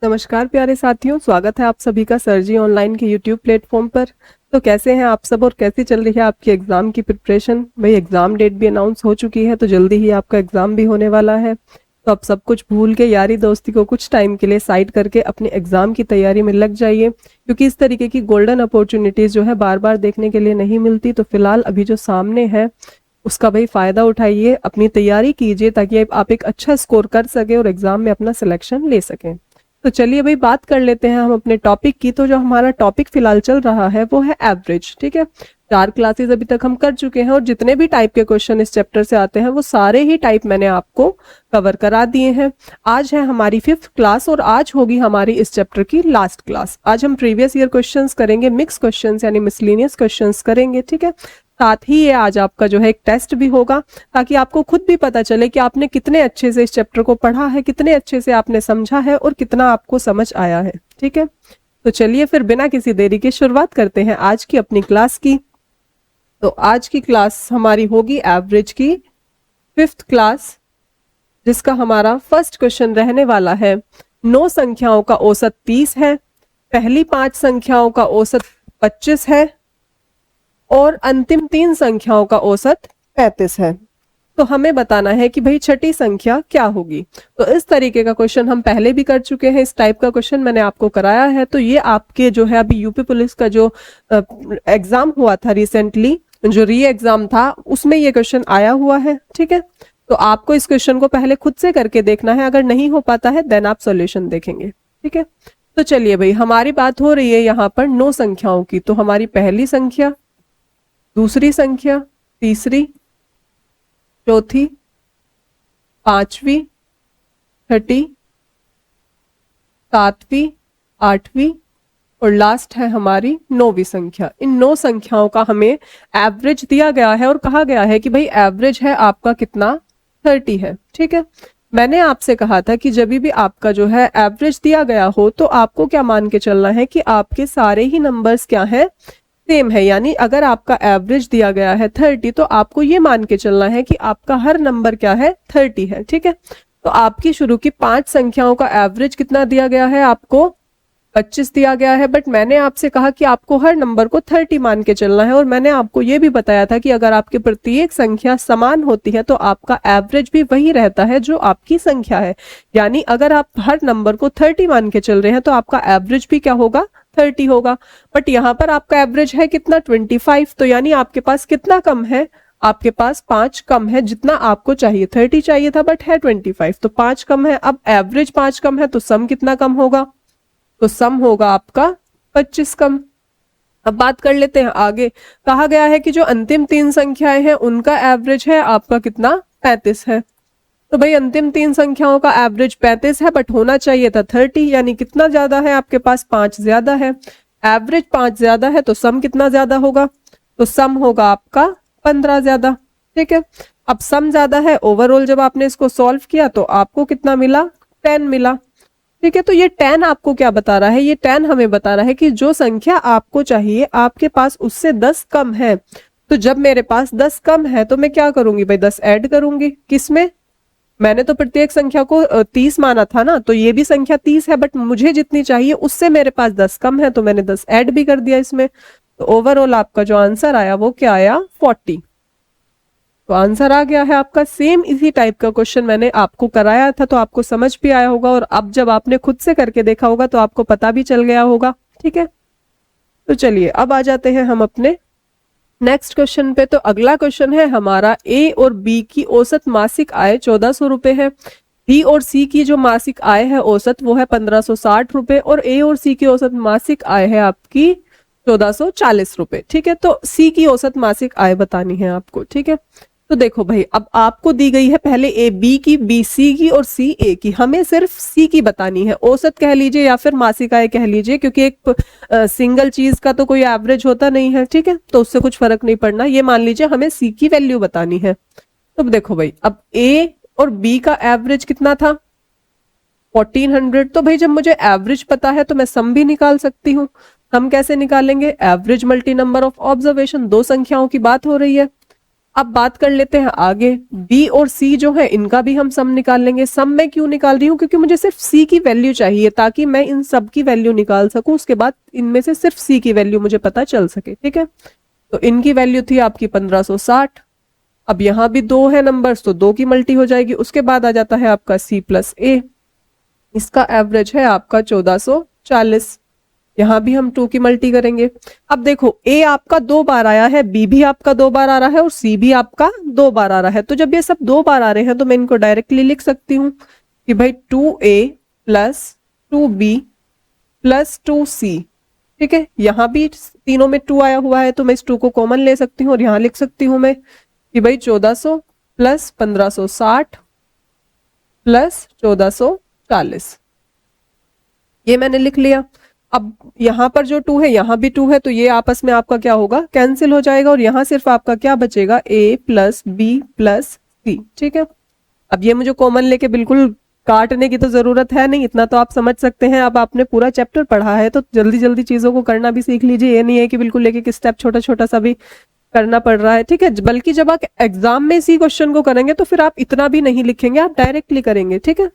नमस्कार प्यारे साथियों, स्वागत है आप सभी का सर जी ऑनलाइन के यूट्यूब प्लेटफॉर्म पर। तो कैसे हैं आप सब और कैसी चल रही है आपकी एग्जाम की प्रिपरेशन? भाई एग्जाम डेट भी अनाउंस हो चुकी है, तो जल्दी ही आपका एग्जाम भी होने वाला है। तो आप सब कुछ भूल के यारी दोस्ती को कुछ टाइम के लिए साइड करके अपने एग्जाम की तैयारी में लग जाइए, क्योंकि इस तरीके की गोल्डन अपॉर्चुनिटीज जो है बार बार देखने के लिए नहीं मिलती। तो फिलहाल अभी जो सामने है उसका भाई फायदा उठाइए, अपनी तैयारी कीजिए ताकि आप एक अच्छा स्कोर कर सके और एग्जाम में अपना सिलेक्शन ले सकें। तो चलिए भाई बात कर लेते हैं हम अपने टॉपिक की। तो जो हमारा टॉपिक फिलहाल चल रहा है वो है एवरेज। ठीक है, 4 क्लासेस अभी तक हम कर चुके हैं और जितने भी टाइप के क्वेश्चन इस चैप्टर से आते हैं वो सारे ही टाइप मैंने आपको कवर करा दिए हैं। आज है हमारी 5th क्लास और आज होगी हमारी इस चैप्टर की लास्ट क्लास। आज हम प्रीवियस ईयर क्वेश्चंस करेंगे, मिक्स क्वेश्चंस यानी मिसलिनियस क्वेश्चंस करेंगे। ठीक है, साथ ही ये आज आपका जो है एक टेस्ट भी होगा, ताकि आपको खुद भी पता चले कि आपने कितने अच्छे से इस चैप्टर को पढ़ा है, कितने अच्छे से आपने समझा है और कितना आपको समझ आया है। ठीक है, तो चलिए फिर बिना किसी देरी के शुरुआत करते हैं आज की अपनी क्लास की। तो आज की क्लास हमारी होगी एवरेज की 5th क्लास, जिसका हमारा फर्स्ट क्वेश्चन रहने वाला है 9 संख्याओं का औसत 30 है, पहली 5 संख्याओं का औसत 25 है और अंतिम 3 संख्याओं का औसत 35 है। तो हमें बताना है कि भाई छठी संख्या क्या होगी। तो इस तरीके का क्वेश्चन हम पहले भी कर चुके हैं, इस टाइप का क्वेश्चन मैंने आपको कराया है। तो ये आपके जो है अभी यूपी पुलिस का जो एग्जाम हुआ था रिसेंटली, जो री एग्जाम था, उसमें ये क्वेश्चन आया हुआ है। ठीक है, तो आपको इस क्वेश्चन को पहले खुद से करके देखना है, अगर नहीं हो पाता है देन आप सॉल्यूशन देखेंगे। ठीक है, तो चलिए भाई हमारी बात हो रही है यहाँ पर 9 संख्याओं की। तो हमारी पहली संख्या, दूसरी संख्या, तीसरी, चौथी, पांचवी, छठी, सातवीं, आठवीं और लास्ट है हमारी 9वीं संख्या। इन 9 संख्याओं का हमें एवरेज दिया गया है और कहा गया है कि भाई एवरेज है आपका कितना, 30 है। ठीक है, मैंने आपसे कहा था कि जब भी आपका जो है एवरेज दिया गया हो तो आपको क्या मान के चलना है कि आपके सारे ही नंबर्स क्या है, सेम है। यानी अगर आपका एवरेज दिया गया है 30 तो आपको ये मान के चलना है कि आपका हर नंबर क्या है, 30 है। ठीक है, तो आपकी शुरू की 5 संख्याओं का एवरेज कितना दिया गया है, आपको 25 दिया गया है। बट मैंने आपसे कहा कि आपको हर नंबर को 30 मान के चलना है और मैंने आपको ये भी बताया था कि अगर आपकी प्रत्येक संख्या समान होती है तो आपका एवरेज भी वही रहता है जो आपकी संख्या है। यानी अगर आप हर नंबर को 30 मान के चल रहे हैं तो आपका एवरेज भी क्या होगा, 30 होगा। बट यहाँ पर आपका एवरेज है कितना, 25। तो यानी आपके पास कितना कम है, आपके पास 5 कम है जितना आपको चाहिए। 30 चाहिए था बट है 25, तो 5 कम है। अब एवरेज 5 कम है तो सम कितना कम होगा, तो सम होगा आपका 25 कम। अब बात कर लेते हैं आगे। कहा गया है कि जो अंतिम 3 संख्याएं हैं उनका एवरेज है आपका कितना, 35 है। तो भाई अंतिम 3 संख्याओं का एवरेज 35 है बट होना चाहिए था 30, यानी कितना ज्यादा है आपके पास, 5 ज्यादा है। एवरेज 5 ज्यादा है तो सम कितना ज्यादा होगा, तो सम होगा आपका 15 ज्यादा। ठीक है, अब सम ज्यादा है, ओवरऑल जब आपने इसको सॉल्व किया तो आपको कितना मिला, 10 मिला। ठीक है, तो ये 10 आपको क्या बता रहा है, ये 10 हमें बता रहा है कि जो संख्या आपको चाहिए आपके पास उससे 10 कम है। तो जब मेरे पास 10 कम है तो मैं क्या करूंगी भाई, 10 ऐड करूंगी। किसमें, मैंने तो प्रत्येक संख्या को 30 माना था ना, तो ये भी संख्या 30 है बट मुझे जितनी चाहिए उससे मेरे पास 10 कम है, तो मैंने 10 ऐड भी कर दिया इसमें। तो ओवरऑल आपका जो आंसर आया वो क्या आया, 40। तो आंसर आ गया है आपका। सेम इसी टाइप का क्वेश्चन मैंने आपको कराया था तो आपको समझ भी आया होगा, और अब जब आपने खुद से करके देखा होगा तो आपको पता भी चल गया होगा। ठीक है, तो चलिए अब आ जाते हैं हम अपने नेक्स्ट क्वेश्चन पे। तो अगला क्वेश्चन है हमारा, ए और बी की औसत मासिक आय 1400 रुपए है। बी और सी की जो मासिक आय है औसत वो है 1560 रुपए और ए और सी की औसत मासिक आय है आपकी 1440 रुपए। ठीक है, तो सी की औसत मासिक आय बतानी है आपको। ठीक है, तो देखो भाई अब आपको दी गई है पहले ए बी की, बी सी की और सी ए की। हमें सिर्फ सी की बतानी है, औसत कह लीजिए या फिर मासिक आय कह लीजिए, क्योंकि एक सिंगल चीज का तो कोई एवरेज होता नहीं है। ठीक है, तो उससे कुछ फर्क नहीं पड़ना, ये मान लीजिए हमें सी की वैल्यू बतानी है। तो देखो भाई अब ए और बी का एवरेज कितना था, 1400। तो भाई जब मुझे एवरेज पता है तो मैं सम भी निकाल सकती हूँ। हम कैसे निकालेंगे, average multi number of observation, 2 संख्याओं की बात हो रही है। अब बात कर लेते हैं आगे, बी और सी जो है इनका भी हम सम निकाल लेंगे। सम मैं क्यों निकाल रही हूँ, क्योंकि मुझे सिर्फ सी की वैल्यू चाहिए ताकि मैं इन सब की वैल्यू निकाल सकूं, उसके बाद इनमें से सिर्फ सी की वैल्यू मुझे पता चल सके। ठीक है, तो इनकी वैल्यू थी आपकी 1560। अब यहाँ भी 2 है नंबर्स, तो 2 की मल्टी हो जाएगी। उसके बाद आ जाता है आपका सी प्लस ए, इसका एवरेज है आपका 1440। यहां भी हम 2 की मल्टी करेंगे। अब देखो ए आपका 2 बार आया है, बी भी आपका 2 बार आ रहा है और सी भी आपका 2 बार आ रहा है। तो जब ये सब 2 बार आ रहे हैं तो मैं इनको डायरेक्टली लिख सकती हूँ कि भाई 2a plus 2b plus 2c। ठीक है, यहां भी तीनों में 2 आया हुआ है तो मैं इस 2 को कॉमन ले सकती हूँ और यहां लिख सकती हूँ मैं कि भाई 1400 प्लस 1560 प्लस 1440। ये मैंने लिख लिया। अब यहां पर जो 2 है यहां भी 2 है, तो ये आपस में आपका क्या होगा, कैंसिल हो जाएगा और यहां सिर्फ आपका क्या बचेगा, a प्लस बी प्लस सी। ठीक है, अब ये मुझे कॉमन लेके बिल्कुल काटने की तो जरूरत है नहीं, इतना तो आप समझ सकते हैं। अब आपने पूरा चैप्टर पढ़ा है तो जल्दी जल्दी चीजों को करना भी सीख लीजिए। ये नहीं है कि बिल्कुल एक एक स्टेप छोटा छोटा सा भी करना पड़ रहा है। ठीक है, बल्कि जब आप एग्जाम में इसी क्वेश्चन को करेंगे तो फिर आप इतना भी नहीं लिखेंगे, आप डायरेक्टली करेंगे। ठीक है,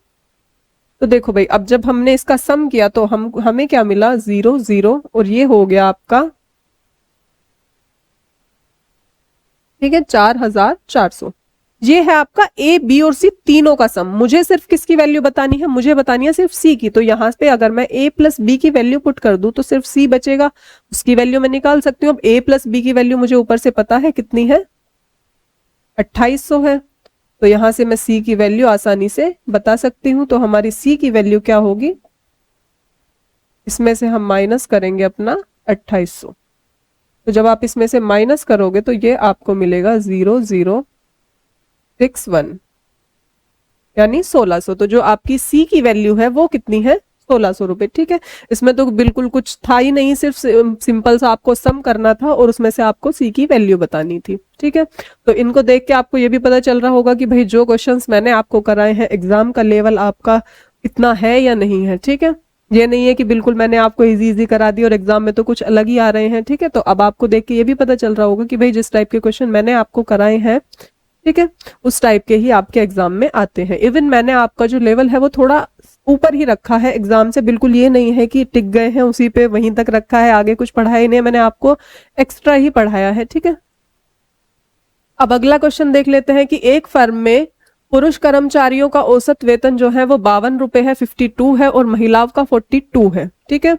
तो देखो भाई, अब जब हमने इसका सम किया तो हमें क्या मिला, 0 0, और ये हो गया आपका, ठीक है, 4400। ये है आपका ए बी और सी तीनों का सम। मुझे सिर्फ किसकी वैल्यू बतानी है, मुझे बतानी है सिर्फ सी की। तो यहाँ पे अगर मैं ए प्लस बी की वैल्यू पुट कर दूं तो सिर्फ सी बचेगा, उसकी वैल्यू मैं निकाल सकती हूँ। अब ए प्लस बी की वैल्यू मुझे ऊपर से पता है कितनी है, 2800 है। तो यहां से मैं सी की वैल्यू आसानी से बता सकती हूँ। तो हमारी सी की वैल्यू क्या होगी, इसमें से हम माइनस करेंगे अपना 2800। तो जब आप इसमें से माइनस करोगे तो ये आपको मिलेगा 0061, यानी 1600। तो जो आपकी सी की वैल्यू है वो कितनी है, 1600 रुपए। ठीक है, इसमें तो बिल्कुल कुछ था ही नहीं, सिर्फ सिंपल सा आपको सम करना था और उसमें से आपको सी की वैल्यू बतानी थी। ठीक है, तो इनको देख के आपको ये भी पता चल रहा होगा कि भाई जो क्वेश्चंस मैंने आपको कराए हैं, एग्जाम का लेवल आपका इतना है या नहीं है। ठीक है, ये नहीं है कि बिल्कुल मैंने आपको इजी इजी करा दी और एग्जाम में तो कुछ अलग ही आ रहे हैं। ठीक है, तो अब आपको देख के ये भी पता चल रहा होगा कि भाई जिस टाइप के क्वेश्चन मैंने आपको कराए हैं, ठीक है, उस टाइप के ही आपके एग्जाम में आते हैं। इवन मैंने आपका जो लेवल है वो थोड़ा ऊपर ही रखा है एग्जाम से, बिल्कुल ये नहीं है कि टिक गए हैं उसी पे, वहीं तक रखा है, आगे कुछ पढ़ाया ही नहीं, मैंने आपको एक्स्ट्रा ही पढ़ाया है। ठीक है, अब अगला क्वेश्चन देख लेते हैं कि एक फर्म में पुरुष कर्मचारियों का औसत वेतन जो है वो 52 रुपए है, 52 है, और महिलाओं का 42 है। ठीक है,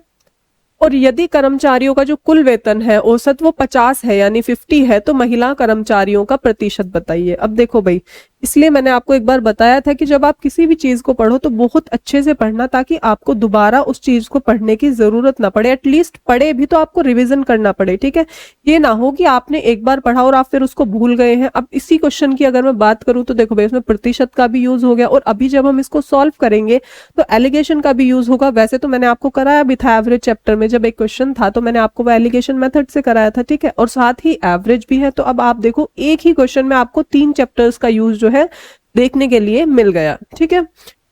और यदि कर्मचारियों का जो कुल वेतन है औसत वो 50 है यानी 50 है, तो महिला कर्मचारियों का प्रतिशत बताइए। अब देखो भाई, इसलिए मैंने आपको एक बार बताया था कि जब आप किसी भी चीज को पढ़ो तो बहुत अच्छे से पढ़ना, ताकि आपको दोबारा उस चीज को पढ़ने की जरूरत ना पड़े, एटलीस्ट पढ़े भी तो आपको रिविजन करना पड़े। ठीक है, ये ना हो कि आपने एक बार पढ़ा और आप फिर उसको भूल गए हैं। अब इसी क्वेश्चन की अगर मैं बात करूं तो देखो भाई, इसमें प्रतिशत का भी यूज हो गया, और अभी जब हम इसको सॉल्व करेंगे तो एलिगेशन का भी यूज होगा। वैसे तो मैंने आपको कराया भी था एवरेज चैप्टर में, जब एक क्वेश्चन था तो मैंने आपको वो एलिगेशन मेथड से कराया था। ठीक है, और साथ ही एवरेज भी है। तो अब आप देखो, एक ही क्वेश्चन में आपको 3 चैप्टर्स का यूज जो है देखने के लिए मिल गया। ठीक है,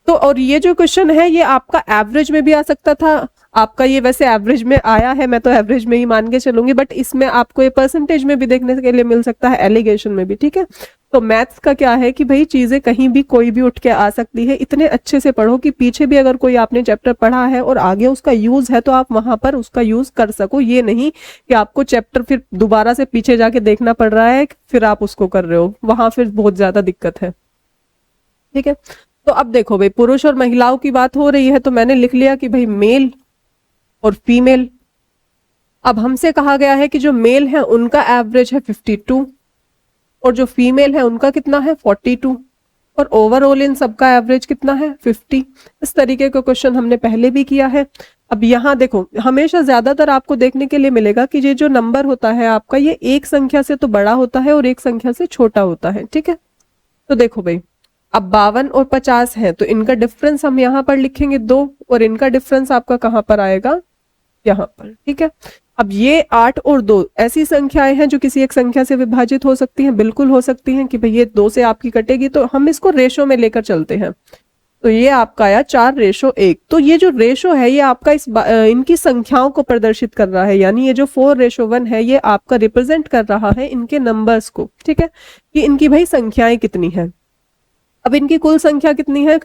तो और ये जो क्वेश्चन है ये आपका एवरेज में भी आ सकता था, आपका ये वैसे एवरेज में आया है, मैं तो एवरेज में ही मान के चलूंगी, बट इसमें आपको ये परसेंटेज में भी देखने के लिए मिल सकता है, एलिगेशन में भी। ठीक है, तो मैथ्स का क्या है कि भाई चीजें कहीं भी कोई भी उठ के आ सकती है। इतने अच्छे से पढ़ो कि पीछे भी अगर कोई आपने चैप्टर पढ़ा है और आगे उसका यूज है तो आप वहां पर उसका यूज कर सको। ये नहीं कि आपको चैप्टर फिर दोबारा से पीछे जाके देखना पड़ रहा है फिर आप उसको कर रहे हो, वहां फिर बहुत ज्यादा दिक्कत है। ठीक है, तो अब देखो भाई, पुरुष और महिलाओं की बात हो रही है तो मैंने लिख लिया कि भाई मेल और फीमेल। अब हमसे कहा गया है कि जो मेल है उनका एवरेज है 52 और जो फीमेल है उनका कितना है 42, और ओवरऑल इन सबका एवरेज कितना है 50। इस तरीके का क्वेश्चन हमने पहले भी किया है। अब यहाँ देखो, हमेशा ज्यादातर आपको देखने के लिए मिलेगा कि ये जो नंबर होता है आपका, ये एक संख्या से तो बड़ा होता है और एक संख्या से छोटा होता है। ठीक है, तो देखो भाई, अब 52 और 50 है तो इनका डिफरेंस हम यहाँ पर लिखेंगे 2, और इनका डिफरेंस आपका कहाँ पर आएगा, यहाँ पर। ठीक है, अब ये 8 और 2 ऐसी संख्याएं हैं जो किसी एक संख्या से विभाजित हो सकती हैं, बिल्कुल हो सकती हैं कि भाई ये 2 से आपकी कटेगी, तो हम इसको रेशो में लेकर चलते हैं। तो ये आपका आया 4:1। तो ये जो रेशो है ये आपका इनकी संख्याओं को प्रदर्शित कर रहा है, यानी ये जो 4:1 है ये आपका रिप्रेजेंट कर रहा है इनके नंबर्स को, ठीक है, कि इनकी भाई संख्याएं कितनी है। अब इनकी कुल संख्या कितनी है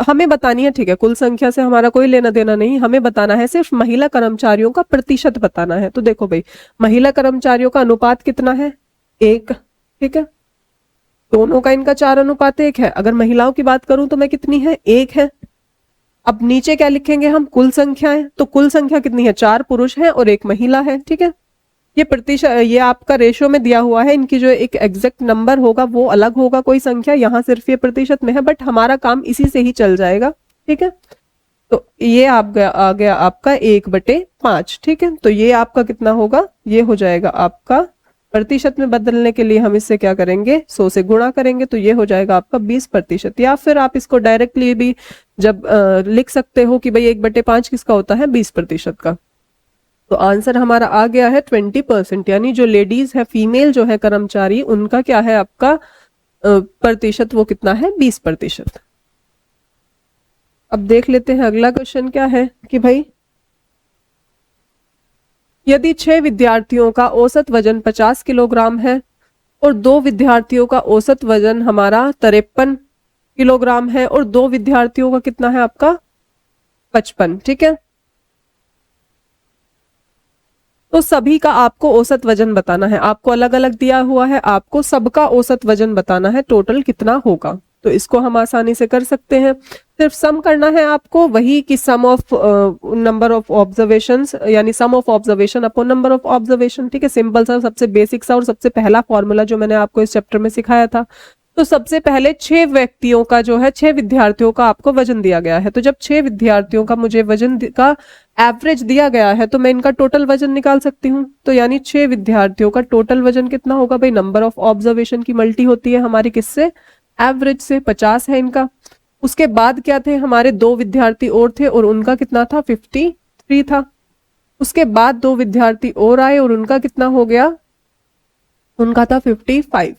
हमें बतानी है, ठीक है, कुल संख्या से हमारा कोई लेना देना नहीं, हमें बताना है सिर्फ महिला कर्मचारियों का प्रतिशत बताना है। तो देखो भाई, महिला कर्मचारियों का अनुपात कितना है, 1, ठीक है, दोनों का इनका 4:1 है। अगर महिलाओं की बात करूं तो मैं कितनी है, 1 है। अब नीचे क्या लिखेंगे हम, कुल संख्या है, तो कुल संख्या कितनी है, 4 पुरुष है और 1 महिला है, ठीक है। ये प्रतिशत, ये आपका रेशो में दिया हुआ है, इनकी जो एक एग्जैक्ट नंबर होगा वो अलग होगा कोई संख्या, यहाँ सिर्फ ये प्रतिशत में है, बट हमारा काम इसी से ही चल जाएगा, ठीक है। तो ये आ गया आपका 1/5, ठीक है। तो ये आपका कितना होगा, ये हो जाएगा आपका, प्रतिशत में बदलने के लिए हम इससे क्या करेंगे, 100 से गुणा करेंगे, तो ये हो जाएगा आपका 20%। या फिर आप इसको डायरेक्टली भी जब लिख सकते हो कि भाई 1/5 किसका होता है, 20% का। तो आंसर हमारा आ गया है 20%, यानी जो लेडीज है, फीमेल जो है कर्मचारी, उनका क्या है आपका प्रतिशत, वो कितना है, 20%। अब देख लेते हैं अगला क्वेश्चन क्या है कि भाई यदि 6 विद्यार्थियों का औसत वजन 50 किलोग्राम है और 2 विद्यार्थियों का औसत वजन हमारा 53 किलोग्राम है और 2 विद्यार्थियों का कितना है आपका 55, ठीक है। तो सभी का आपको औसत वजन बताना है, आपको अलग अलग दिया हुआ है, आपको सबका औसत वजन बताना है, टोटल कितना होगा। तो इसको हम आसानी से कर सकते हैं, सिर्फ सम करना है आपको, वही कि sum of number of observations, यानी sum of observation upon number of observation, ठीक है। सिंपल सा, सबसे बेसिक सा और सबसे पहला फॉर्मूला जो मैंने आपको इस चैप्टर में सिखाया था। तो सबसे पहले 6 व्यक्तियों का जो है, 6 विद्यार्थियों का आपको वजन दिया गया है। तो जब 6 विद्यार्थियों का मुझे वजन का एवरेज दिया गया है तो मैं इनका टोटल वजन निकाल सकती हूँ। तो यानी 6 विद्यार्थियों का टोटल वजन कितना होगा भाई, नंबर ऑफ ऑब्जर्वेशन की मल्टी होती है हमारी किससे, एवरेज से, 50 है इनका। उसके बाद क्या थे, हमारे 2 विद्यार्थी और थे और उनका कितना था, 53 था। उसके बाद 2 विद्यार्थी और आए और उनका कितना हो गया, उनका था 55।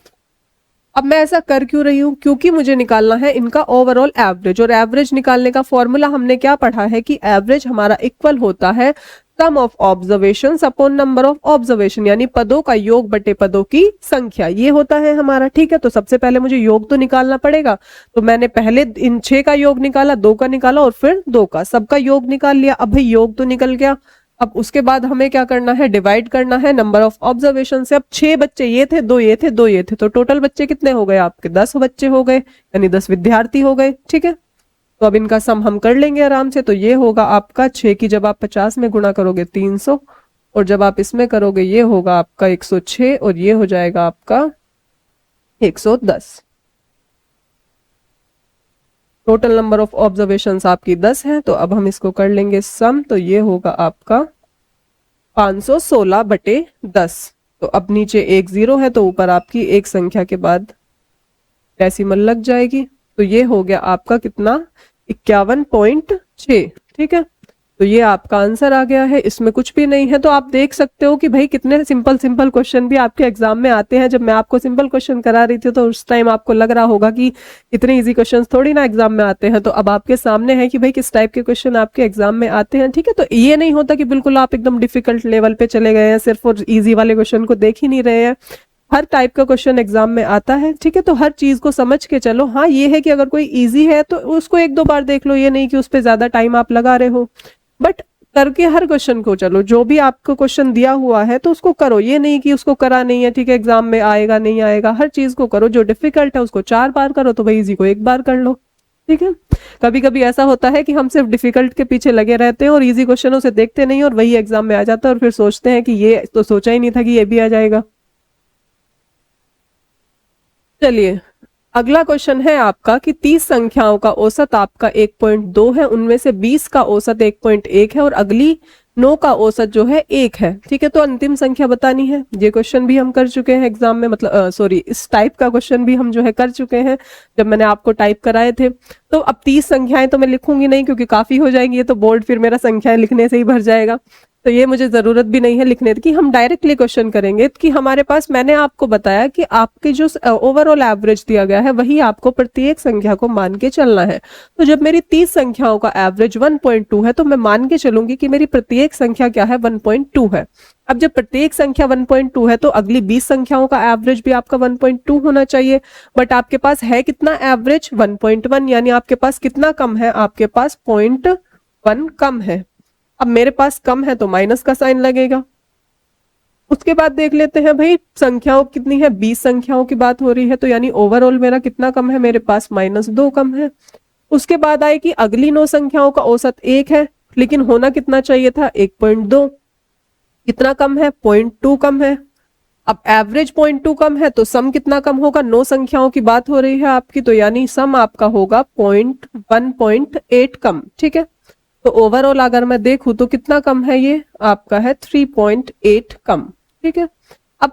अब मैं ऐसा कर क्यों रही हूं, क्योंकि मुझे निकालना है इनका ओवरऑल एवरेज, और एवरेज निकालने का फॉर्मूला हमने क्या पढ़ा है कि एवरेज हमारा इक्वल होता है sum of observation upon number of observation, यानी पदों का योग बटे पदों की संख्या, ये होता है हमारा, ठीक है। तो सबसे पहले मुझे योग तो निकालना पड़ेगा, तो मैंने पहले इन 6 का योग निकाला, 2 का निकाला और फिर 2 का, सबका योग निकाल लिया। अब भाई योग तो निकल गया, अब उसके बाद हमें क्या करना है, डिवाइड करना है नंबर ऑफ ऑब्जर्वेशन से। अब 6 बच्चे ये थे, 2 ये थे, 2 ये थे, तो टोटल बच्चे कितने हो गए आपके, 10 बच्चे हो गए, यानी 10 विद्यार्थी हो गए, ठीक है। तो अब इनका सम हम कर लेंगे आराम से। तो ये होगा आपका 6 की जब आप 50 में गुणा करोगे 300, और जब आप इसमें करोगे ये होगा आपका 106, और ये हो जाएगा आपका 110। टोटल नंबर ऑफ ऑब्जर्वेशंस आपकी 10 है। तो अब हम इसको कर लेंगे सम, तो ये होगा आपका 516/10। तो अब नीचे 1 0 है तो ऊपर आपकी एक संख्या के बाद डेसिमल लग जाएगी। तो ये हो गया आपका कितना, 51.6, ठीक है। तो ये आपका आंसर आ गया है, इसमें कुछ भी नहीं है। तो आप देख सकते हो कि भाई कितने सिंपल सिंपल क्वेश्चन भी आपके एग्जाम में आते हैं। जब मैं आपको सिंपल क्वेश्चन करा रही थी तो उस टाइम आपको लग रहा होगा कि इतने इजी क्वेश्चंस थोड़ी ना एग्जाम में आते हैं। तो अब आपके सामने है कि भाई किस टाइप के क्वेश्चन आपके एग्जाम में आते हैं, ठीक है। तो ये नहीं होता कि बिल्कुल आप एकदम डिफिकल्ट लेवल पे चले गए हैं सिर्फ और ईजी वाले क्वेश्चन को देख ही नहीं रहे हैं। हर टाइप का क्वेश्चन एग्जाम में आता है, ठीक है। तो हर चीज को समझ के चलो। हाँ, ये है कि अगर कोई इजी है तो उसको 1-2 बार देख लो, ये नहीं कि उस पर ज्यादा टाइम आप लगा रहे हो, बट करके हर क्वेश्चन को चलो। जो भी आपको क्वेश्चन दिया हुआ है तो उसको करो, ये नहीं कि उसको करा नहीं है, ठीक है, एग्जाम में आएगा नहीं आएगा। हर चीज को करो, जो डिफिकल्ट है उसको 4 बार करो, तो भाई इजी को 1 बार कर लो, ठीक है। कभी कभी ऐसा होता है कि हम सिर्फ डिफिकल्ट के पीछे लगे रहते हैं और इजी क्वेश्चनों से देखते नहीं, और वही एग्जाम में आ जाता है और फिर सोचते हैं कि ये तो सोचा ही नहीं था कि ये भी आ जाएगा। चलिए, अगला क्वेश्चन है आपका कि 30 संख्याओं का औसत आपका 1.2 है, उनमें से 20 का औसत 1.1 है और अगली 9 का औसत जो है 1 है, ठीक है। तो अंतिम संख्या बतानी है। ये क्वेश्चन भी हम कर चुके हैं एग्जाम में, मतलब सॉरी, इस टाइप का क्वेश्चन भी हम जो है कर चुके हैं जब मैंने आपको टाइप कराए थे। तो अब 30 संख्याएं तो मैं लिखूंगी नहीं क्योंकि काफी हो जाएंगी, ये तो बोर्ड फिर मेरा संख्याएं लिखने से ही भर जाएगा। तो ये मुझे जरूरत भी नहीं है लिखने की, हम डायरेक्टली क्वेश्चन करेंगे कि हमारे पास, मैंने आपको बताया कि आपके जो ओवरऑल एवरेज दिया गया है वही आपको प्रत्येक संख्या को मान के चलना है। तो जब मेरी 30 संख्याओं का एवरेज 1.2 है तो मैं मान के चलूंगी कि मेरी प्रत्येक संख्या क्या है, 1.2 है। अब जब प्रत्येक संख्या 1.2 है तो अगली 20 संख्याओं का एवरेज भी आपका 1.2 होना चाहिए। बट आपके पास है कितना एवरेज, 1.1, यानी आपके पास कितना कम है, आपके पास 0.1 कम है। अब मेरे पास कम है तो माइनस का साइन लगेगा। उसके बाद देख लेते हैं भाई संख्याओं कितनी है, 20 संख्याओं की बात हो रही है, तो यानी ओवरऑल मेरा कितना कम है, मेरे पास -2 कम है। उसके बाद आएगी अगली 9 संख्याओं का औसत 1 है, लेकिन होना कितना चाहिए था, 1.2। कितना कम है, 0.2 कम है। अब एवरेज 0.2 कम है तो सम कितना कम होगा, 9 संख्याओं की बात हो रही है आपकी, तो यानी सम आपका होगा 0.1.8 कम। ठीक है, तो ओवरऑल अगर मैं देखूं तो कितना कम है, ये आपका है 3.8 कम। ठीक है, अब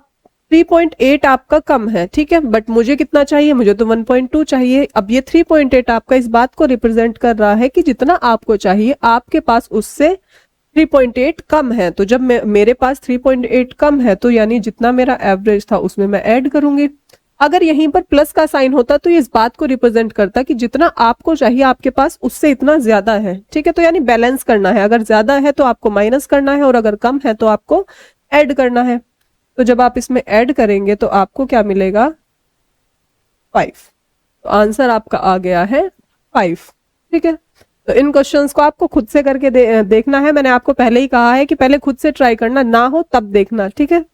3.8 आपका कम है, ठीक है, बट मुझे कितना चाहिए, मुझे तो 1.2 चाहिए। अब ये 3.8 आपका इस बात को रिप्रेजेंट कर रहा है कि जितना आपको चाहिए आपके पास उससे 3.8 कम है। तो जब मेरे पास 3.8 कम है तो यानी जितना मेरा एवरेज था उसमें मैं ऐड करूंगी। अगर यहीं पर प्लस का साइन होता तो ये इस बात को रिप्रेजेंट करता कि जितना आपको चाहिए आपके पास उससे इतना ज्यादा है। ठीक है, तो यानी बैलेंस करना है, अगर ज्यादा है तो आपको माइनस करना है और अगर कम है तो आपको ऐड करना है। तो जब आप इसमें ऐड करेंगे तो आपको क्या मिलेगा, 5। तो आंसर आपका आ गया है 5। ठीक है, तो इन क्वेश्चंस को आपको खुद से करके देखना है। मैंने आपको पहले ही कहा है कि पहले खुद से ट्राई करना, ना हो तब देखना। ठीक है,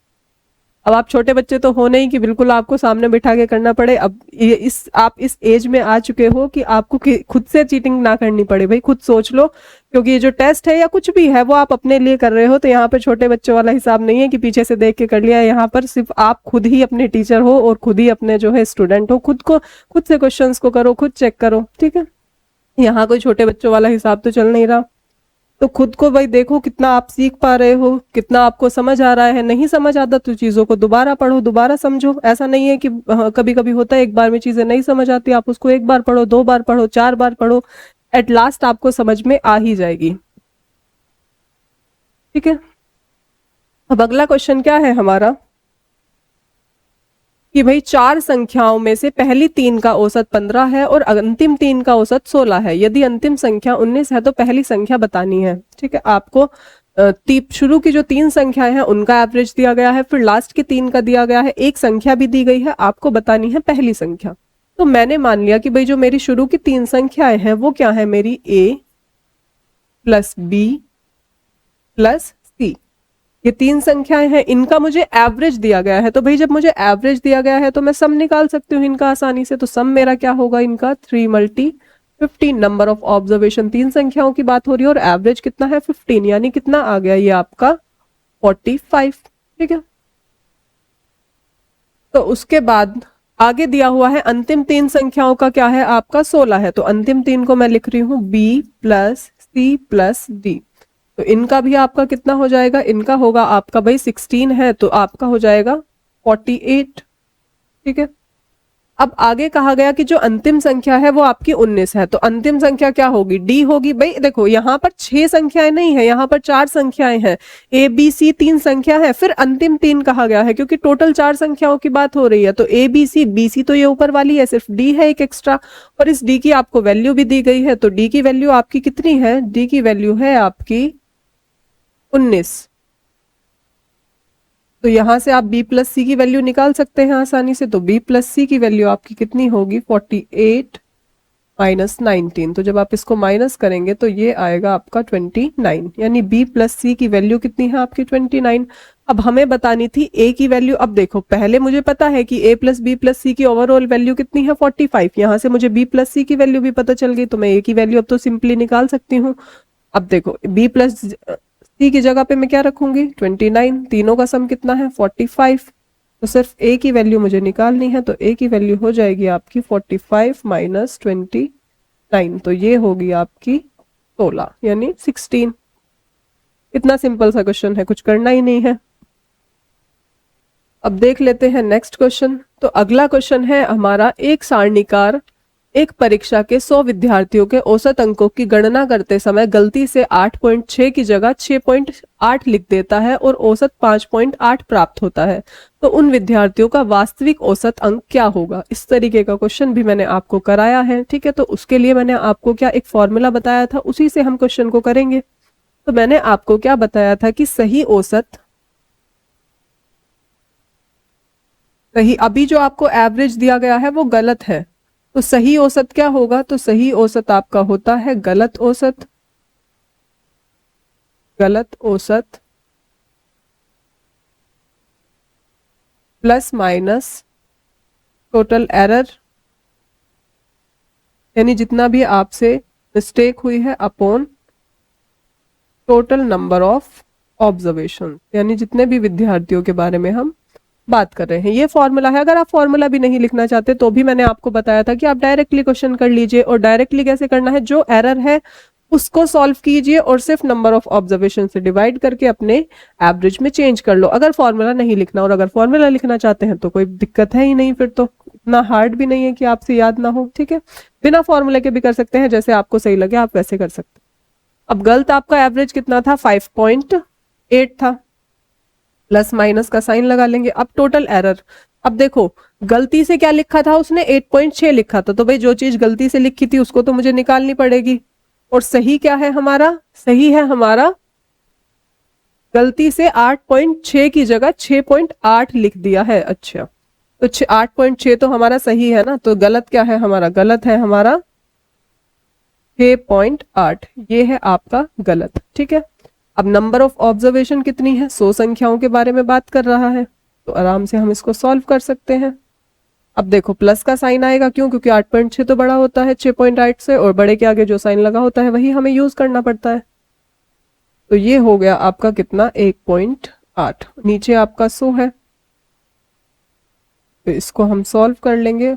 अब आप छोटे बच्चे तो हो नहीं कि बिल्कुल आपको सामने बिठा के करना पड़े। अब ये आप इस एज में आ चुके हो कि आपको खुद से चीटिंग ना करनी पड़े। भाई खुद सोच लो, क्योंकि ये जो टेस्ट है या कुछ भी है वो आप अपने लिए कर रहे हो, तो यहाँ पर छोटे बच्चों वाला हिसाब नहीं है कि पीछे से देख के कर लिया। यहाँ पर सिर्फ आप खुद ही अपने टीचर हो और खुद ही अपने जो है स्टूडेंट हो, खुद से क्वेश्चन को करो, खुद चेक करो। ठीक है, यहाँ कोई छोटे बच्चों वाला हिसाब तो चल नहीं रहा। तो खुद को भाई देखो कितना आप सीख पा रहे हो, कितना आपको समझ आ रहा है। नहीं समझ आता तो चीजों को दोबारा पढ़ो, दोबारा समझो। ऐसा नहीं है कि कभी कभी होता है एक बार में चीजें नहीं समझ आती, आप उसको 1 बार पढ़ो, 2 बार पढ़ो, 4 बार पढ़ो, एट लास्ट आपको समझ में आ ही जाएगी। ठीक है, अब अगला क्वेश्चन क्या है हमारा कि भाई 4 संख्याओं में से पहली 3 का औसत 15 है और अंतिम 3 का औसत 16 है। यदि अंतिम संख्या 19 है तो पहली संख्या बतानी है। ठीक है, आपको शुरू की जो 3 संख्याएं हैं उनका एवरेज दिया गया है, फिर लास्ट की 3 का दिया गया है, एक संख्या भी दी गई है, आपको बतानी है पहली संख्या। तो मैंने मान लिया कि भाई जो मेरी शुरू की 3 संख्याएं हैं वो क्या है, मेरी a plus b plus c, ये 3 संख्याएं हैं, इनका मुझे एवरेज दिया गया है। तो भाई जब मुझे एवरेज दिया गया है तो मैं सम निकाल सकती हूँ इनका आसानी से। तो सम मेरा क्या होगा इनका, 3 × 15। नंबर ऑफ ऑब्जर्वेशन 3 संख्याओं की बात हो रही है और एवरेज कितना है, 15, यानी कितना आ गया ये आपका 45। ठीक है, तो उसके बाद आगे दिया हुआ है अंतिम 3 संख्याओं का क्या है, आपका 16 है। तो अंतिम 3 को मैं लिख रही हूँ b plus c plus d। तो इनका भी आपका कितना हो जाएगा, इनका होगा आपका भाई 16 है तो आपका हो जाएगा 48। ठीक है, अब आगे कहा गया कि जो अंतिम संख्या है वो आपकी 19 है, तो अंतिम संख्या क्या होगी, d होगी। भाई देखो यहाँ पर 6 संख्याएं नहीं है, यहाँ पर 4 संख्याएं हैं, a b c 3 संख्या है, फिर अंतिम 3 कहा गया है क्योंकि टोटल 4 संख्याओं की बात हो रही है। तो a b c, b c तो ये ऊपर वाली है, सिर्फ d है एक एक्स्ट्रा, और इस d की आपको वैल्यू भी दी गई है। तो d की वैल्यू आपकी कितनी है, d की वैल्यू है आपकी 19। तो यहां से आप b प्लस सी की वैल्यू निकाल सकते हैं आसानी से। तो b प्लस सी की वैल्यू आपकी कितनी होगी, 48 माइनस 19। तो जब आप इसको माइनस करेंगे तो ये आएगा आपका 29, यानी b प्लस सी की वैल्यू कितनी है आपकी 29। अब हमें बतानी थी a की वैल्यू। अब देखो पहले मुझे पता है कि a प्लस b प्लस सी की ओवरऑल वैल्यू कितनी है 45, यहां से मुझे b प्लस सी की वैल्यू भी पता चल गई, तो मैं a की वैल्यू अब तो सिंपली निकाल सकती हूँ। अब देखो b प्लस सी की जगह पे मैं क्या रखूंगी, 29, तीनों का सम कितना है 45, तो सिर्फ a की वैल्यू मुझे निकालनी है। तो a की वैल्यू हो जाएगी आपकी 45 माइनस 29, तो ये होगी आपकी 16 यानी 16। इतना सिंपल सा क्वेश्चन है, कुछ करना ही नहीं है। अब देख लेते हैं नेक्स्ट क्वेश्चन। तो अगला क्वेश्चन है हमारा, एक सारणीकार एक परीक्षा के 100 विद्यार्थियों के औसत अंकों की गणना करते समय गलती से 8.6 की जगह 6.8 लिख देता है और औसत 5.8 प्राप्त होता है, तो उन विद्यार्थियों का वास्तविक औसत अंक क्या होगा। इस तरीके का क्वेश्चन भी मैंने आपको कराया है, ठीक है। तो उसके लिए मैंने आपको क्या एक फॉर्मूला बताया था, उसी से हम क्वेश्चन को करेंगे। तो मैंने आपको क्या बताया था कि सही औसत, सही, अभी जो आपको एवरेज दिया गया है वो गलत है, तो सही औसत क्या होगा, तो सही औसत आपका होता है गलत औसत, गलत औसत प्लस माइनस टोटल एरर, यानी जितना भी आपसे मिस्टेक हुई है upon total number of observation, यानी जितने भी विद्यार्थियों के बारे में हम बात कर रहे हैं। ये फॉर्मूला है। अगर आप फॉर्मूला भी नहीं लिखना चाहते तो भी मैंने आपको बताया था कि आप डायरेक्टली क्वेश्चन कर लीजिए, और डायरेक्टली कैसे करना है, जो एरर है उसको सॉल्व कीजिए और सिर्फ नंबर ऑफ ऑब्जर्वेशन से डिवाइड करके अपने एवरेज में चेंज कर लो, अगर फॉर्मूला नहीं लिखना। और अगर फॉर्मूला लिखना चाहते हैं तो कोई दिक्कत है ही नहीं, फिर तो इतना हार्ड भी नहीं है कि आपसे याद ना हो, ठीक है। बिना फॉर्मूले के भी कर सकते हैं, जैसे आपको सही लगे आप वैसे कर सकते हैं। अब गलत आपका एवरेज कितना था, 5.8 था, प्लस माइनस का साइन लगा लेंगे। अब टोटल एरर, अब देखो गलती से क्या लिखा था उसने, 8.6 लिखा था, तो भाई जो चीज गलती से लिखी थी उसको तो मुझे निकालनी पड़ेगी। और सही क्या है हमारा, सही है हमारा गलती से 8.6 की जगह 6.8 लिख दिया है। अच्छा, तो 8.6 तो हमारा सही है ना, तो गलत क्या है हमारा, गलत है हमारा 6.8, ये है आपका गलत, ठीक है। अब नंबर ऑफ ऑब्जर्वेशन कितनी है, 100 संख्याओं के बारे में बात कर रहा है, तो आराम से हम इसको सॉल्व कर सकते हैं। अब देखो प्लस का साइन आएगा, क्यों, क्योंकि 8.6 तो बड़ा होता है 6.8 से, और बड़े के आगे जो साइन लगा होता है वही हमें यूज करना पड़ता है। तो ये हो गया आपका कितना, 1.8, नीचे आपका 100 है, तो इसको हम सॉल्व कर लेंगे।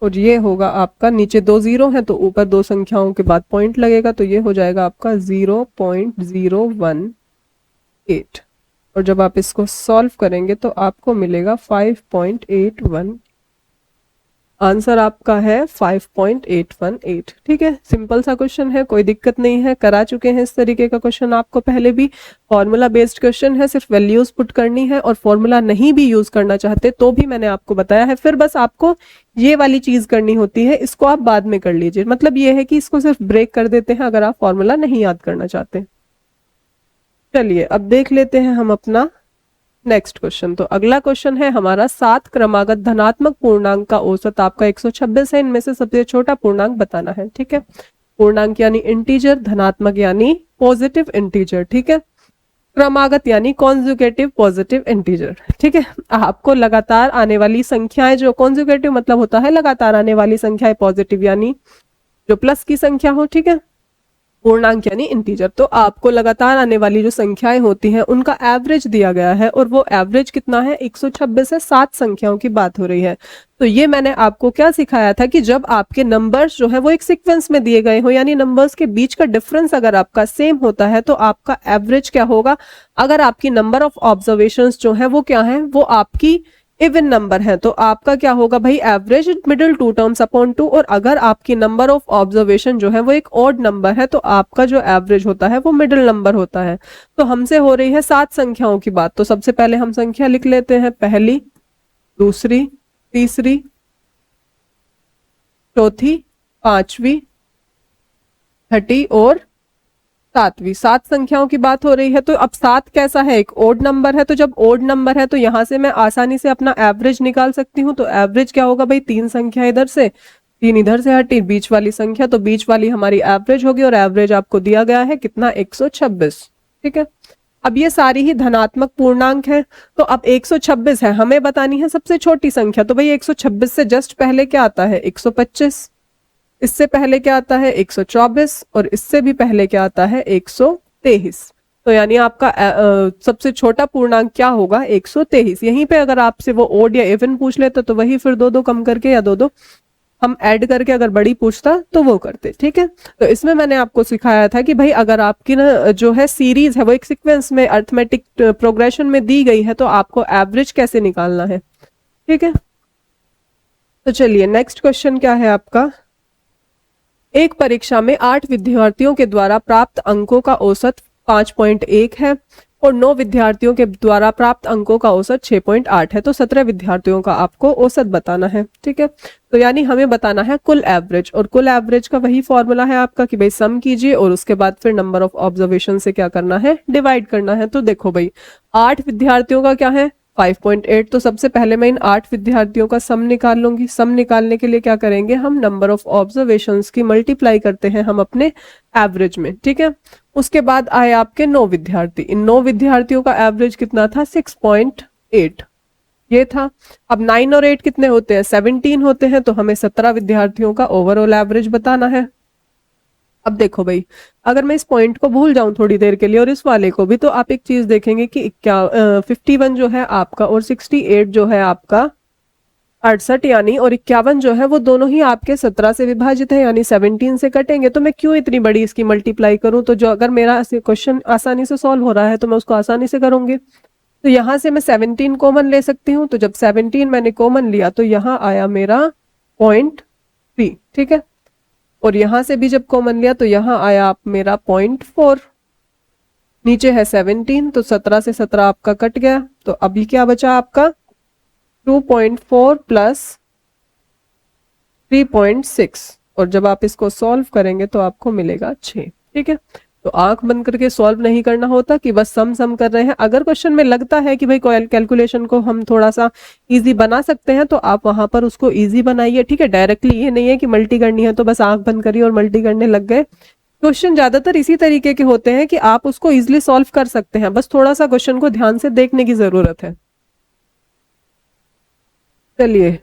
और ये होगा आपका, नीचे 2 जीरो है तो ऊपर 2 संख्याओं के बाद पॉइंट लगेगा, तो ये हो जाएगा आपका 0.018। और जब आप इसको सॉल्व करेंगे तो आपको मिलेगा 5.818। आंसर आपका है 5.818, ठीक है। सिंपल सा क्वेश्चन है, कोई दिक्कत नहीं है, करा चुके हैं इस तरीके का क्वेश्चन आपको पहले भी। फॉर्मूला बेस्ड क्वेश्चन है, सिर्फ वैल्यूज पुट करनी है, और फॉर्मूला नहीं भी यूज करना चाहते तो भी मैंने आपको बताया है। फिर बस आपको ये वाली चीज करनी होती है, इसको आप बाद में कर लीजिए, मतलब ये है कि इसको सिर्फ ब्रेक कर देते हैं अगर आप फॉर्मूला नहीं याद करना चाहते। चलिए अब देख लेते हैं हम अपना नेक्स्ट क्वेश्चन। तो अगला क्वेश्चन है हमारा, 7 क्रमागत धनात्मक पूर्णांक का औसत आपका 126 है, इनमें से सबसे छोटा पूर्णांक बताना है, ठीक है। पूर्णांक यानी इंटीजर, धनात्मक यानी पॉजिटिव इंटीजर, ठीक है। क्रमागत यानी कॉन्जुगेटिव पॉजिटिव इंटीजर, ठीक है। आपको लगातार आने वाली संख्याएं, जो कॉन्जुगेटिव मतलब होता है लगातार आने वाली संख्याएं, पॉजिटिव यानी जो प्लस की संख्या हो, ठीक है, पूर्णांक यानी इंटीजर। तो आपको लगातार आने वाली जो संख्याएं होती हैं उनका एवरेज दिया गया है, और वो एवरेज कितना है, 126 है, 7 संख्याओं की बात हो रही है। तो ये मैंने आपको क्या सिखाया था कि जब आपके नंबर्स जो है वो एक सीक्वेंस में दिए गए हो, यानी नंबर्स के बीच का डिफरेंस अगर आपका सेम होता है तो आपका एवरेज क्या होगा। अगर आपकी नंबर ऑफ ऑब्जर्वेशंस जो है वो क्या है, वो आपकी इवन नंबर है, तो आपका क्या होगा भाई, एवरेज मिडिल 2 टर्म्स अपॉन 2। और अगर आपकी नंबर ऑफ ऑब्जर्वेशन जो है वो एक ऑड नंबर है, तो आपका जो एवरेज होता है वो मिडिल नंबर होता है। तो हमसे हो रही है 7 संख्याओं की बात, तो सबसे पहले हम संख्या लिख लेते हैं, पहली, दूसरी, तीसरी, चौथी, पांचवी, छठी और 7वीं। 7 संख्याओं की बात हो रही है। तो अब 7 कैसा है, एक ओड नंबर है, तो जब ओड नंबर है तो यहां से मैं आसानी से अपना एवरेज निकाल सकती हूँ। तो एवरेज क्या होगा भाई, 3 संख्या इधर से, 3 इधर से हटी, बीच वाली संख्या, तो बीच वाली हमारी एवरेज होगी, और एवरेज आपको दिया गया है कितना, 126, ठीक है। अब ये सारी ही धनात्मक पूर्णांक है, तो अब 126 है, हमें बतानी है सबसे छोटी संख्या। तो भाई 126 से जस्ट पहले क्या आता है, 125, इससे पहले क्या आता है, 124, और इससे भी पहले क्या आता है, 123। तो यानी आपका सबसे छोटा पूर्णांक क्या होगा, 123। यहीं पे अगर आपसे वो ओड या इवन पूछ लेता तो वही फिर 2-2 कम करके या 2-2 हम ऐड करके अगर बड़ी पूछता तो वो करते, ठीक है। तो इसमें मैंने आपको सिखाया था कि भाई अगर आपकी ना जो है सीरीज है वो एक सीक्वेंस में अर्थमेटिक प्रोग्रेशन में दी गई है, तो आपको एवरेज कैसे निकालना है, ठीक है। तो चलिए नेक्स्ट क्वेश्चन क्या है आपका। एक परीक्षा में 8 विद्यार्थियों के द्वारा प्राप्त अंकों का औसत 5.1 है और 9 विद्यार्थियों के द्वारा प्राप्त अंकों का औसत 6.8 है। तो 17 विद्यार्थियों का आपको औसत बताना है। ठीक है, तो यानी हमें बताना है कुल एवरेज, और कुल एवरेज का वही फॉर्मूला है आपका कि भाई सम कीजिए और उसके बाद फिर नंबर ऑफ ऑब्जर्वेशन से क्या करना है, डिवाइड करना है। तो देखो भाई 8 विद्यार्थियों का क्या है 5.8, तो सबसे पहले मैं इन 8 विद्यार्थियों का सम निकाल लूंगी। सम निकालने के लिए क्या करेंगे हम, नंबर ऑफ ऑब्जर्वेशंस की मल्टीप्लाई करते हैं हम अपने एवरेज में। ठीक है, उसके बाद आए आपके 9 विद्यार्थी। इन 9 विद्यार्थियों का एवरेज कितना था 6.8 ये था। अब 9 और 8 कितने होते हैं 17 होते हैं, तो हमें 17 विद्यार्थियों का ओवरऑल एवरेज बताना है। अब देखो भाई अगर मैं इस पॉइंट को भूल जाऊं थोड़ी देर के लिए और इस वाले को भी, तो आप एक चीज देखेंगे कि क्या 51 जो है आपका और 68 जो है आपका 68 यानी और 51 जो है वो दोनों ही आपके 17 से विभाजित है यानी 17 से कटेंगे। तो मैं क्यों इतनी बड़ी इसकी मल्टीप्लाई करूं, तो जो अगर मेरा क्वेश्चन आसानी से सॉल्व हो रहा है तो मैं उसको आसानी से करूंगी। तो यहां से मैं 17 कॉमन ले सकती हूँ। तो जब 17 मैंने कॉमन लिया तो यहाँ आया मेरा 0.3। ठीक है, और यहां से भी जब कॉमन लिया तो यहां आया आप मेरा 0.4। नीचे है 17, तो 17 से 17 आपका कट गया। तो अभी क्या बचा आपका 2.4 प्लस 3.6, और जब आप इसको सॉल्व करेंगे तो आपको मिलेगा 6। ठीक है, तो आंख बंद करके सॉल्व नहीं करना होता कि बस सम कर रहे हैं। अगर क्वेश्चन में लगता है कि भाई कैलकुलेशन को हम थोड़ा सा इजी बना सकते हैं तो आप वहां पर उसको इजी बनाइए। ठीक है, डायरेक्टली ये नहीं है कि मल्टी करनी है तो बस आंख बंद करिए और मल्टी करने लग गए। क्वेश्चन ज्यादातर इसी तरीके के होते हैं कि आप उसको इजिली सॉल्व कर सकते हैं, बस थोड़ा सा क्वेश्चन को ध्यान से देखने की जरूरत है। चलिए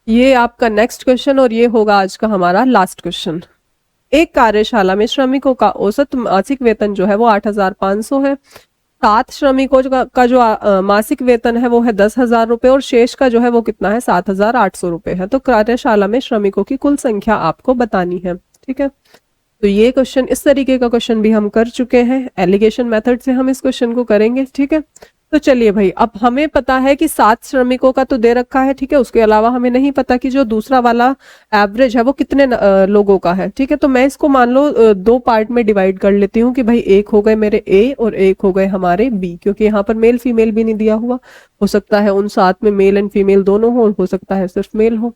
ये आपका नेक्स्ट क्वेश्चन और ये होगा आज का हमारा लास्ट क्वेश्चन। एक कार्यशाला में श्रमिकों का औसत मासिक वेतन जो है वो 8,500 है। 7 श्रमिकों का जो मासिक वेतन है वो है 10,000 रुपए और शेष का जो है वो कितना है 7,800 रुपए है। तो कार्यशाला में श्रमिकों की कुल संख्या आपको बतानी है। ठीक है, तो ये क्वेश्चन इस तरीके का क्वेश्चन भी हम कर चुके हैं, एलिगेशन मेथड से हम इस क्वेश्चन को करेंगे। ठीक है, तो चलिए भाई अब हमें पता है कि 7 श्रमिकों का तो दे रखा है। ठीक है, उसके अलावा हमें नहीं पता कि जो दूसरा वाला एवरेज है वो कितने लोगों का है। ठीक है, तो मैं इसको मान लो 2 पार्ट में डिवाइड कर लेती हूँ कि भाई एक हो गए मेरे ए और एक हो गए हमारे बी, क्योंकि यहाँ पर मेल फीमेल भी नहीं दिया हुआ। हो सकता है उन 7 में मेल एंड फीमेल दोनों हो सकता है सिर्फ मेल हो।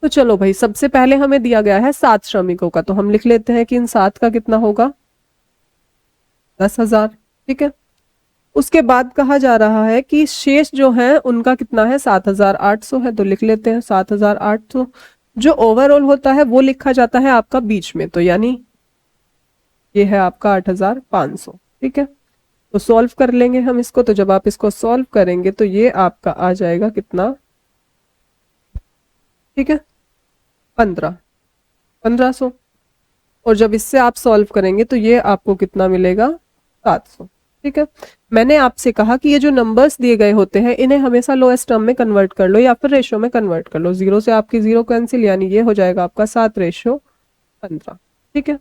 तो चलो भाई सबसे पहले हमें दिया गया है 7 श्रमिकों का, तो हम लिख लेते हैं कि इन 7 का कितना होगा 10,000। ठीक है, उसके बाद कहा जा रहा है कि शेष जो है उनका कितना है 7,800 है, तो लिख लेते हैं 7,800। जो ओवरऑल होता है वो लिखा जाता है आपका बीच में, तो यानी ये है आपका 8,500। ठीक है, तो सॉल्व कर लेंगे हम इसको। तो जब आप इसको सॉल्व करेंगे तो ये आपका आ जाएगा कितना, ठीक है 1500, और जब इससे आप सॉल्व करेंगे तो ये आपको कितना मिलेगा 700। ठीक है, मैंने आपसे कहा कि ये जो नंबर्स दिए गए होते हैं इन्हें हमेशा लोएस्ट टर्म में कन्वर्ट कर लो या फिर रेशियो में कन्वर्ट कर लो। 0 से आपकी 0 कैंसिल, यानी ये हो जाएगा आपका 7:15। ठीक है,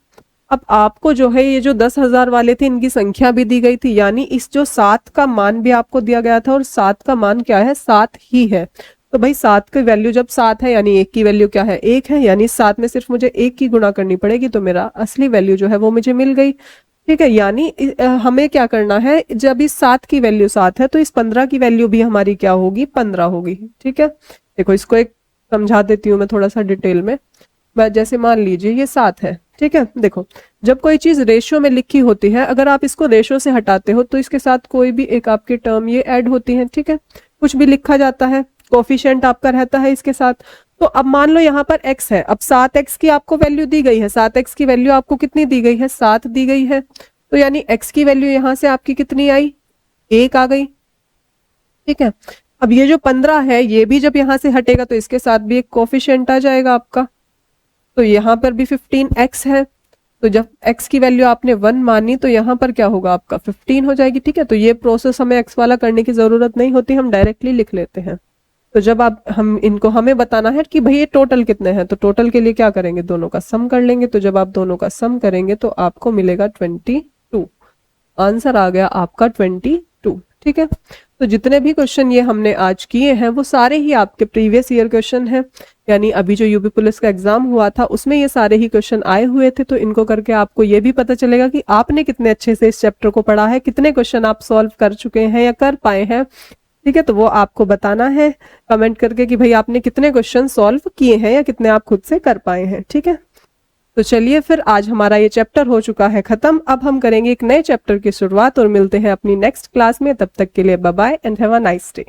अब आपको जो है ये जो 10,000 वाले थे इनकी संख्या भी दी गई थी, यानी इस जो 7 का मान भी आपको दिया गया था और 7 का मान क्या है 7 ही है। तो भाई 7 की वैल्यू जब 7 है यानी 1 की वैल्यू क्या है 1 है, यानी 7 में सिर्फ मुझे 1 की गुणा करनी पड़ेगी तो मेरा असली वैल्यू जो है वो मुझे मिल गई। ठीक है, यानी हमें क्या करना है, जब इस 7 की वैल्यू 7 है तो इस 15 की वैल्यू भी हमारी क्या होगी 15 होगी। ठीक है, देखो इसको एक समझा देती हूँ मैं थोड़ा सा डिटेल में। मैं जैसे मान लीजिए ये 7 है। ठीक है, देखो जब कोई चीज रेशियो में लिखी होती है, अगर आप इसको रेशियो से हटाते हो तो इसके साथ कोई भी एक आपकी टर्म ये ऐड होती है। ठीक है, कुछ भी लिखा जाता है, कोफिशिएंट आपका रहता है इसके साथ। तो अब मान लो यहाँ पर x है, अब 7x की आपको वैल्यू दी गई है, 7x की वैल्यू आपको कितनी दी गई है 7 दी गई है, तो यानी x की वैल्यू यहाँ से आपकी कितनी आई 1 आ गई। ठीक है, अब ये जो 15 है ये भी जब यहाँ से हटेगा तो इसके साथ भी एक कोफिशिएंट आ जाएगा आपका, तो यहाँ पर भी 15x है, तो जब x की वैल्यू आपने 1 मानी तो यहाँ पर क्या होगा आपका 15 हो जाएगी। ठीक है, तो ये प्रोसेस हमें x वाला करने की जरूरत नहीं होती, हम डायरेक्टली लिख लेते हैं। तो जब आप हमें बताना है कि भाई ये टोटल कितने हैं, तो टोटल के लिए क्या करेंगे दोनों का सम कर लेंगे। तो जब आप दोनों का सम करेंगे तो आपको मिलेगा 22। आंसर आ गया आपका 22। ठीक है। तो जितने भी क्वेश्चन ये हमने आज किए हैं वो सारे ही आपके प्रीवियस ईयर क्वेश्चन हैं, यानी अभी जो यूपी पुलिस का एग्जाम हुआ था उसमें ये सारे ही क्वेश्चन आए हुए थे। तो इनको करके आपको ये भी पता चलेगा कि आपने कितने अच्छे से इस चैप्टर को पढ़ा है, कितने क्वेश्चन आप सॉल्व कर चुके हैं या कर पाए हैं। ठीक है, तो वो आपको बताना है कमेंट करके कि भाई आपने कितने क्वेश्चन सॉल्व किए हैं या कितने आप खुद से कर पाए हैं। ठीक है, तो चलिए फिर आज हमारा ये चैप्टर हो चुका है खत्म। अब हम करेंगे एक नए चैप्टर की शुरुआत और मिलते हैं अपनी नेक्स्ट क्लास में। तब तक के लिए bye bye and have a nice day.